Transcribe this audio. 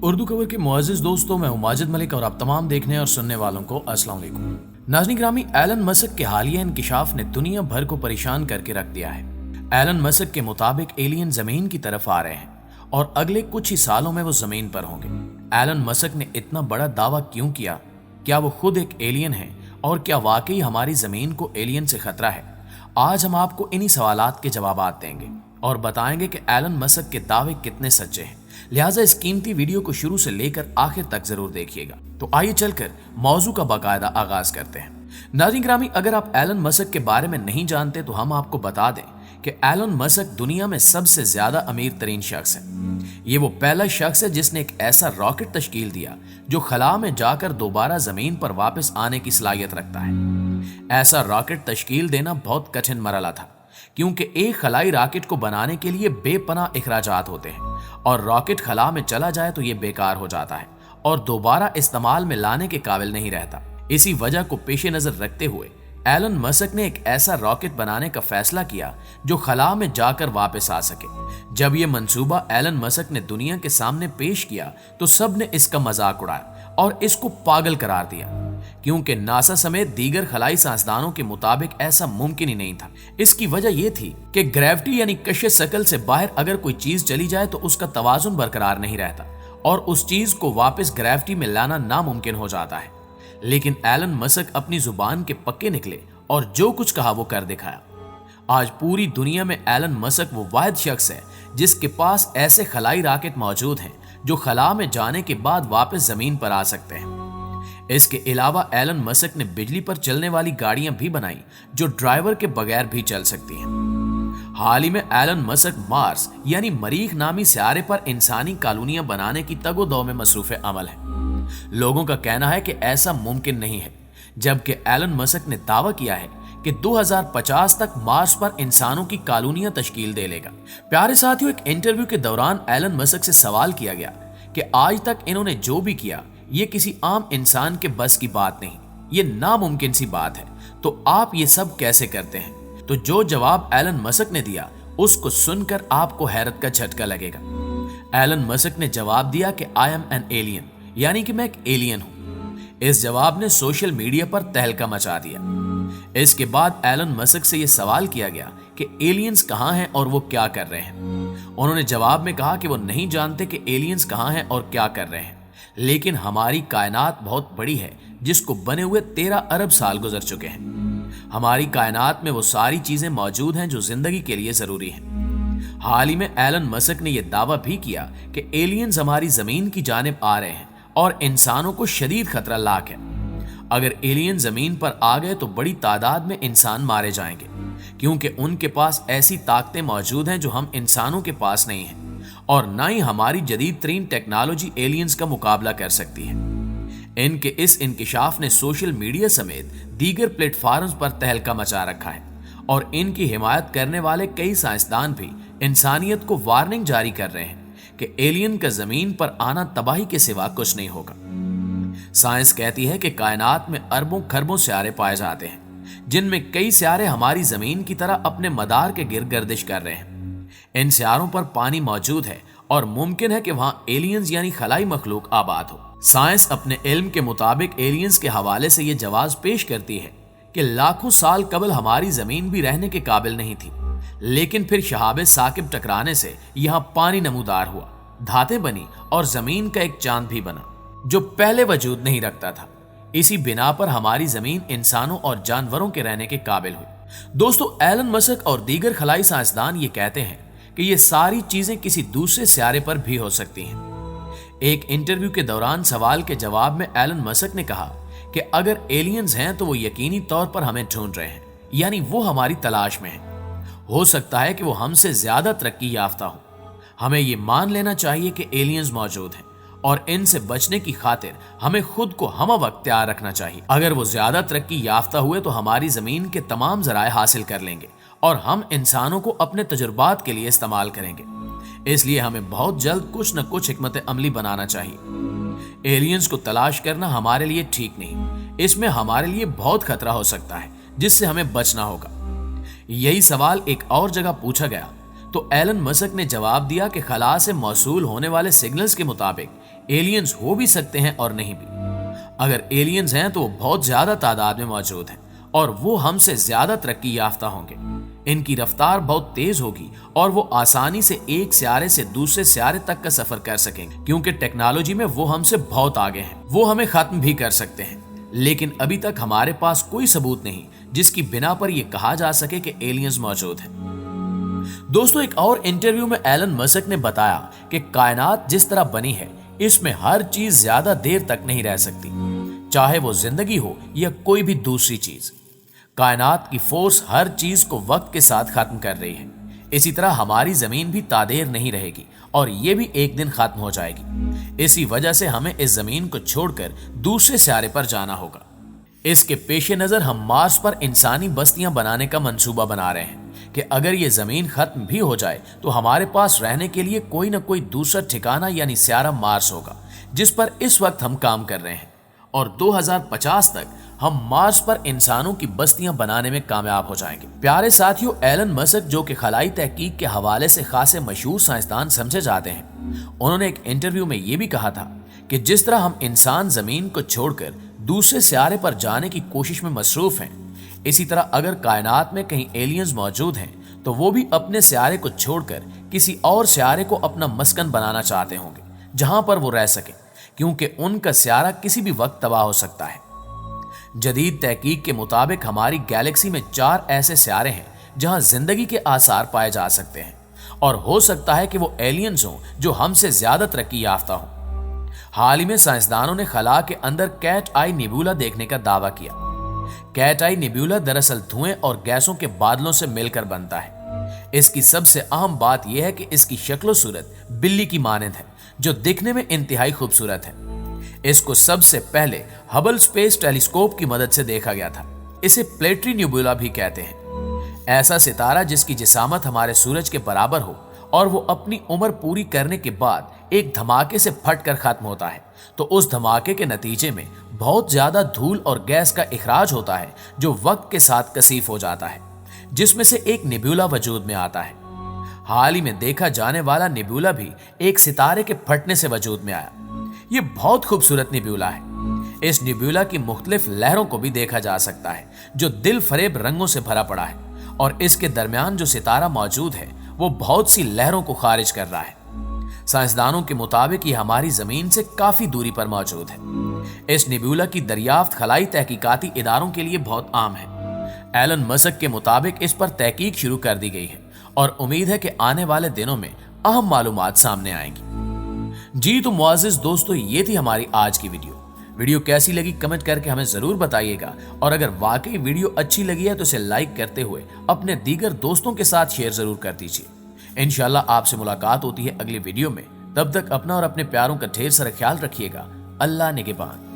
उर्दू खबर के मुअज़्ज़िज़ दोस्तों, मैं हूं माजिद मलिक और आप तमाम देखने और सुनने वालों को अस्सलाम वालेकुम। नाज़रीन ग्रामी, एलन मस्क के हालिया इंकिशाफ ने दुनिया भर को परेशान करके रख दिया है। एलन मस्क के मुताबिक एलियन जमीन की तरफ आ रहे हैं और अगले कुछ ही सालों में वो जमीन पर होंगे। एलन मस्क ने इतना बड़ा दावा क्यों किया? क्या वो खुद एक एलियन है और क्या वाकई हमारी जमीन को एलियन से खतरा है? आज हम आपको इन्हीं सवालात के जवाबात देंगे और बताएंगे कि एलन मस्क के दावे कितने सच्चे हैं। लिहाजा इस कीमती वीडियो को शुरू से लेकर आखिर तक जरूर देखिएगा। तो आइए चलकर मौजू का बाकायदा आगाज करते हैं। नाज़रीन ग्रामी, अगर आप एलन मस्क के बारे में नहीं जानते तो हम आपको बता दें कि एलन मस्क दुनिया में सबसे ज्यादा अमीर तरीन शख्स है। ये वो पहला शख्स है जिसने एक ऐसा रॉकेट तश्कील दिया जो खला में जाकर दोबारा जमीन पर वापस आने की सलाहियत रखता है। ऐसा रॉकेट तश्कील देना बहुत कठिन मरहला था, क्योंकि एक खलाई रॉकेट को बनाने के लिए बेपनाह इखराजात होते हैं और रॉकेट खला में चला जाए तो ये बेकार हो जाता है और दोबारा इस्तेमाल में लाने के काबिल नहीं रहता। इसी वजह को पेश नजर रखते हुए एलन मस्क ने एक ऐसा रॉकेट बनाने का फैसला किया जो खला में जाकर वापस आ सके। जब यह मंसूबा एलन मस्क ने दुनिया के सामने पेश किया तो सब ने इसका मजाक उड़ाया और इसको पागल करार दिया, क्योंकि नासा समेत दीगर खलाई साइंसदानों के मुताबिक ऐसा मुमकिन ही नहीं था। इसकी वजह यह थी कि ग्रेविटी यानी कश शकल से बाहर अगर कोई चीज चली जाए तो उसका तवाजुन बरकरार नहीं रहता और उस चीज को वापस ग्रेविटी में लाना नामुमकिन हो जाता है। लेकिन एलन मस्क अपनी जुबान के पक्के निकले और जो कुछ कहा वो कर दिखाया। आज पूरी दुनिया में एलन मस्क वो वाहिद शख्स है जिसके पास ऐसे खलाई रॉकेट मौजूद हैं जो खला में जाने के बाद वापस जमीन पर आ सकते हैं। इसके अलावा एलन मस्क ने बिजली पर चलने वाली गाड़ियां भी बनाई जो ड्राइवर के बगैर भी चल सकती हैं। हाल ही में एलन मस्क मार्स यानी मरीख नामी सियारे पर इंसानी कॉलोनियां बनाने की तगोदो में मसरूफ अमल है। लोगों का कहना है कि ऐसा मुमकिन नहीं है, जबकि एलन मस्क ने दावा किया है कि 2050 तक मार्स पर इंसानों की कॉलोनियां तश्कील दे लेगा। प्यारे साथियों, एक इंटरव्यू के दौरान एलन मस्क से सवाल किया गया कि आज तक इन्होंने जो भी किया ये किसी आम इंसान के बस की बात नहीं, ये नामुमकिन सी बात है, तो आप ये सब कैसे करते हैं? तो जो जवाब एलन मस्क ने दिया उसको सुनकर आपको हैरत का झटका लगेगा। एलन मस्क ने जवाब दिया कि आई एम एन एलियन, यानी कि मैं एक एलियन हूं। इस जवाब ने सोशल मीडिया पर तहलका मचा दिया। इसके बाद एलन मस्क से यह सवाल किया गया कि एलियंस कहां हैं और वो क्या कर रहे हैं। उन्होंने जवाब में कहा कि वो नहीं जानते कि एलियंस कहां हैं और क्या कर रहे हैं, लेकिन हमारी कायनात बहुत बड़ी है जिसको बने हुए 13 अरब साल गुजर चुके हैं। हमारी कायनात में वो सारी चीजें मौजूद हैं जो जिंदगी के लिए जरूरी हैं। हाल ही में एलन मस्क ने यह दावा भी किया कि एलियंस हमारी जमीन की जानिब आ रहे हैं और इंसानों को शदीद खतरा लाक है। अगर एलियन जमीन पर आ गए तो बड़ी तादाद में इंसान मारे जाएंगे, क्योंकि उनके पास ऐसी ताकतें मौजूद हैं जो हम इंसानों के पास नहीं हैं और ना ही हमारी जदीद तरीन टेक्नोलॉजी एलियंस का मुकाबला कर सकती है। इनके इस इंकिशाफ ने सोशल मीडिया समेत दीगर प्लेटफॉर्म्स पर तहलका मचा रखा है और इनकी हिमायत करने वाले कई साइंसदान भी इंसानियत को वार्निंग जारी कर रहे हैं कि एलियन का जमीन पर आना तबाही के सिवा कुछ नहीं होगा। साइंस कहती है कि कायनात में अरबों खरबों सियारे पाए जाते हैं, जिनमें कई सियारे हमारी जमीन की तरह अपने मदार के गिर्द गर्दिश कर रहे हैं। इन सियारों पर पानी मौजूद है और मुमकिन है कि वहां एलियंस यानी खलाई मखलूक आबाद हो। साइंस अपने इल्म के मुताबिक एलियंस के हवाले से यह जवाब पेश करती है कि लाखों साल कबल हमारी जमीन भी रहने के काबिल नहीं थी, लेकिन फिर शहाबे साकिब टकराने से यहां पानी नमूदार हुआ, धातें बनी और जमीन का एक चांद भी बना जो पहले वजूद नहीं रखता था। इसी बिना पर हमारी जमीन इंसानों और जानवरों के रहने के काबिल हुई। दोस्तों, एलन मस्क और दीगर खलाई साइंसदान ये कहते हैं कि ये सारी चीजें किसी दूसरे सियारे पर भी हो सकती हैं। एक इंटरव्यू के दौरान सवाल के जवाब में एलन मस्क ने कहा कि अगर एलियंस हैं तो वो यकीनी तौर पर हमें ढूंढ रहे हैं, यानी वो हमारी तलाश में हैं। हो सकता है कि वो हमसे ज्यादा तरक्की याफ्ता हो। हमें ये मान लेना चाहिए कि एलियंस मौजूद हैं और इनसे बचने की खातिर हमें खुद को हम वक्त तैयार रखना चाहिए। अगर वो ज्यादा तरक्की याफ्ता हुए तो हमारी जमीन के तमाम जराए हासिल कर लेंगे और हम इंसानों को अपने तजुर्बात के लिए इस्तेमाल करेंगे। इसलिए हमें बहुत जल्द कुछ न कुछ हिकमत अमली बनाना चाहिए। एलियंस को तलाश करना हमारे लिए ठीक नहीं, इसमें हमारे लिए बहुत खतरा हो सकता है जिससे हमें बचना होगा। यही सवाल एक और जगह पूछा गया तो एलन मस्क ने जवाब दिया कि खला से मौसूल होने वाले सिग्नल्स के मुताबिक एलियंस हो भी सकते हैं और नहीं भी। अगर एलियंस हैं तो वो बहुत ज्यादा तादाद में मौजूद हैं और वो हमसे ज्यादा तरक्की याफ्ता होंगे। इनकी रफ्तार बहुत तेज होगी और वो आसानी से एक सियारे से दूसरे सियारे तक का सफर कर सकेंगे, क्योंकि टेक्नोलॉजी में वो हमसे बहुत आगे हैं। वो हमें खत्म भी कर सकते हैं, लेकिन अभी तक हमारे पास कोई सबूत नहीं जिसकी बिना पर यह कहा जा सके कि एलियंस मौजूद हैं। दोस्तों, एक और इंटरव्यू में एलन मस्क ने बताया कि कायनात जिस तरह बनी है इसमें हर चीज ज्यादा देर तक नहीं रह सकती, चाहे वो जिंदगी हो या कोई भी दूसरी चीज। कायनात की फोर्स हर चीज को वक्त के साथ खत्म कर रही है। इसी तरह हमारी जमीन भी तादेर नहीं रहेगी और ये भी एक दिन खत्म हो जाएगी। इसी वजह से हमें इस जमीन को छोड़कर दूसरे सियारे पर जाना होगा। इसके पेश नजर हम मार्स पर इंसानी बस्तियां बनाने का मंसूबा बना रहे हैं कि अगर ये जमीन खत्म भी हो जाए तो हमारे पास रहने के लिए कोई ना कोई दूसरा ठिकाना यानी सियारा मार्स होगा, जिस पर इस वक्त हम काम कर रहे हैं। और 2050 तक हम मार्स पर इंसानों की बस्तियां बनाने में कामयाब हो जाएंगे। प्यारे साथियों, एलन मस्क जो कि खलाई तहकीक के हवाले से खासे मशहूर साइंसदान समझे जाते हैं, उन्होंने एक इंटरव्यू में यह भी कहा था कि जिस तरह हम इंसान जमीन को छोड़कर दूसरे सियारे पर जाने की कोशिश में मसरूफ हैं, इसी तरह अगर कायनात में कहीं एलियंस मौजूद हैं तो वो भी अपने सियारे को छोड़कर किसी और सियारे को अपना मस्कन बनाना चाहते होंगे जहां पर वो रह सके, क्योंकि उनका सियारा किसी भी वक्त तबाह हो सकता है। जदीद तहकीक के मुताबिक हमारी गैलेक्सी में 4 ऐसे सियारे हैं जहां जिंदगी के आसार पाए जा सकते हैं और हो सकता है कि वो एलियंस हों जो हमसे ज्यादा तरक्की याफ्ता हों। हाल ही में साइंसदानों ने खला के अंदर कैट आई नेबुला देखने का दावा किया। कैट आई नेबुला दरअसल धुएं और गैसों के बादलों से मिलकर बनता है। इसकी सबसे अहम बात यह है कि इसकी शक्ल सूरत बिल्ली की मानंद है, जो दिखने में इंतहाई खूबसूरत है। इसको सबसे पहले हबल स्पेस टेलीस्कोप की मदद से देखा गया था। इसे प्लेटरी नेबुला भी कहते हैं। ऐसा सितारा जिसकी जिसामत हमारे सूरज के बराबर हो और वो अपनी उम्र पूरी करने के बाद एक धमाके से फटकर खत्म होता है, तो उस धमाके के नतीजे में बहुत ज्यादा धूल और गैस का इखराज होता है जो वक्त के साथ कसीफ हो जाता है, जिसमें से एक नेबुला वजूद में आता है। हाल ही में देखा जाने वाला नेबुला भी एक सितारे के फटने से वजूद में आया। ये बहुत खूबसूरत नेबुला है। इस नेबुला की मुख्तलिफ लहरों को भी देखा जा सकता है जो दिल फरेब रंगों से भरा पड़ा है, और इसके दरमियान जो सितारा मौजूद है वो बहुत सी लहरों को खारिज कर रहा है। साइंसदानों के मुताबिक ये हमारी जमीन से काफी दूरी पर मौजूद है। इस नेबुला की दरियाफ्त खलाई तहकीकाती इदारों के लिए बहुत आम है। एलन मस्क के मुताबिक इस पर तहकीक शुरू कर दी गई है और उम्मीद है कि आने वाले दिनों में अहम मालूमात सामने आएंगी। जी तो मुआज़िज़ दोस्तों, ये थी हमारी आज की वीडियो कैसी लगी कमेंट करके हमें जरूर बताइएगा, और अगर वाकई वीडियो अच्छी लगी है तो इसे लाइक करते हुए अपने दीगर दोस्तों के साथ शेयर जरूर कर दीजिए। इंशाल्लाह आपसे मुलाकात होती है अगली वीडियो में। तब तक अपना और अपने प्यारों का ढेर सारा ख्याल रखिएगा। अल्लाह निगहबान।